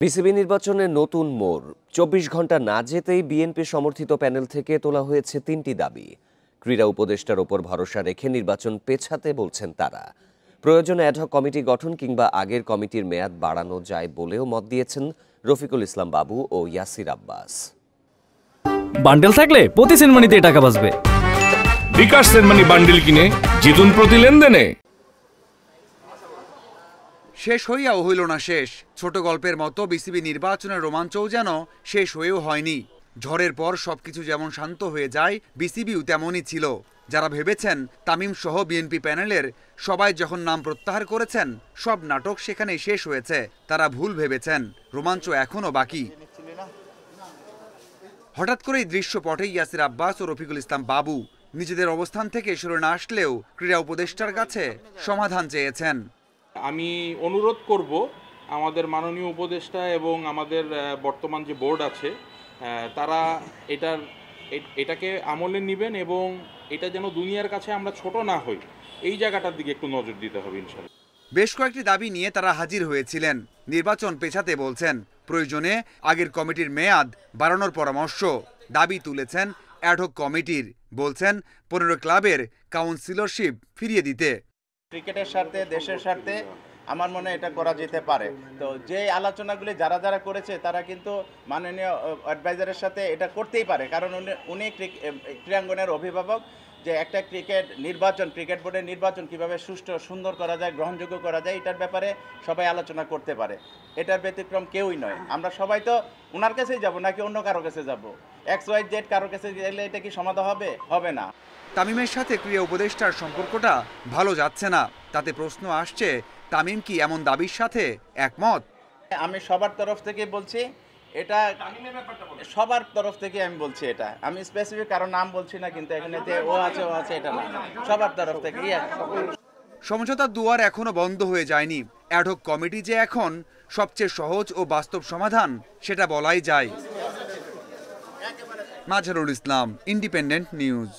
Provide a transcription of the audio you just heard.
BCB নির্বাচনে নতুন মোড়। ২৪ ঘন্টা না যেতেই বিএনপি সমর্থিত প্যানেল থেকে তোলা হয়েছে ৩টি দাবি। ক্রীড়া উপদেষ্টার ওপর ভরসা রেখে নির্বাচন পেছাতে বলছেন তারা। প্রয়োজনে অ্যাডহক কমিটি গঠন কিংবা আগের কমিটির মেয়াদ বাড়ানো যায় বলেও মত দিয়েছেন রফিকুল ইসলাম বাবু ও ইয়াসির আব্বাস। বান্ডেল থাকলে প্রতি সেনমানিতে টাকা বাঁচবে। বিকাশ সেনমানি বান্ডেল কিনে জিতুন প্রতি লেনদেনে। শেষ হইয়াও হইল না শেষ। ছোট গল্পের মতো বিসিবি নির্বাচনের রোমাঞ্চও যেন শেষ হয়েও হয়নি। ঝড়ের পর সবকিছু যেমন শান্ত হয়ে যায়, বিসিবিও তেমনই ছিল। যারা ভেবেছেন তামিম সহ বিএনপি প্যানেলের সবাই যখন নাম প্রত্যাহার করেছেন সব নাটক সেখানেই শেষ হয়েছে, তারা ভুল ভেবেছেন। রোমাঞ্চ এখনও বাকি। হঠাৎ করেই দৃশ্যপটে ইয়াসির আব্বাস ও রফিকুল ইসলাম বাবু নিজেদের অবস্থান থেকে সরে না আসলেও ক্রীড়া উপদেষ্টার কাছে সমাধান চেয়েছেন। আমি অনুরোধ করব আমাদের মাননীয় উপদেষ্টা এবং আমাদের বর্তমান যে বোর্ড আছে তারা এটাকে আমলে নেবেন এবং এটা যেন দুনিয়ার কাছে আমরা ছোট না হই, এই জায়গাটার দিকে একটু নজর দিতে হবে ইনশাআল্লাহ। বেশ কয়েকটি দাবি নিয়ে তারা হাজির হয়েছিলেন। নির্বাচন পেছাতে বলছেন, প্রয়োজনে আগের কমিটির মেয়াদ বাড়ানোর পরামর্শ। দাবি তুলেছেন অ্যাডহক কমিটির, বলছেন 15 ক্লাবের কাউন্সিলরশিপ ফিরিয়ে দিতে। ক্রিকেটের স্বার্থে, দেশের স্বার্থে আমার মনে হয় এটা করা যেতে পারে। তো যে আলোচনাগুলি যারা যারা করেছে তারা কিন্তু মাননীয় অ্যাডভাইজারের সাথে এটা করতেই পারে, কারণ উনি ক্রীড়াঙ্গনের অভিভাবক। যে একটা ক্রিকেট বোর্ডের নির্বাচন কিভাবে সুষ্ঠু সুন্দর করা যায়, গ্রহণযোগ্য করা যায়, এটার ব্যাপারে সবাই আলোচনা করতে পারে। এটার ব্যতিক্রম কেউই নয়। আমরা সবাই তো ওনার কাছেই যাব নাকি অন্য কারো কাছে যাব? XYZ কারো কাছে গেলে এটা কি সমাধান হবে? হবে না। তামিমের সাথে ক্রীড়া উপদেষ্টার সম্পর্কটা ভালো যাচ্ছে না। তাতে প্রশ্ন আসছে, তামিম কি এমন দাবির সাথে একমত? আমি সবার তরফ থেকে বলছি, এটা সবার তরফ থেকে আমি বলছি, এটা আমি স্পেসিফিক কারো নাম বলছি না, কিন্তু এখানে যে ও আছে এটা না, সবার তরফ থেকে। সমঝোতার দুয়ার এখনো বন্ধ হয়ে যায়নি। অ্যাডহক কমিটি যে এখন সবচেয়ে সহজ ও বাস্তব সমাধান সেটা বলাই যায়। Mazharul Islam, independent news.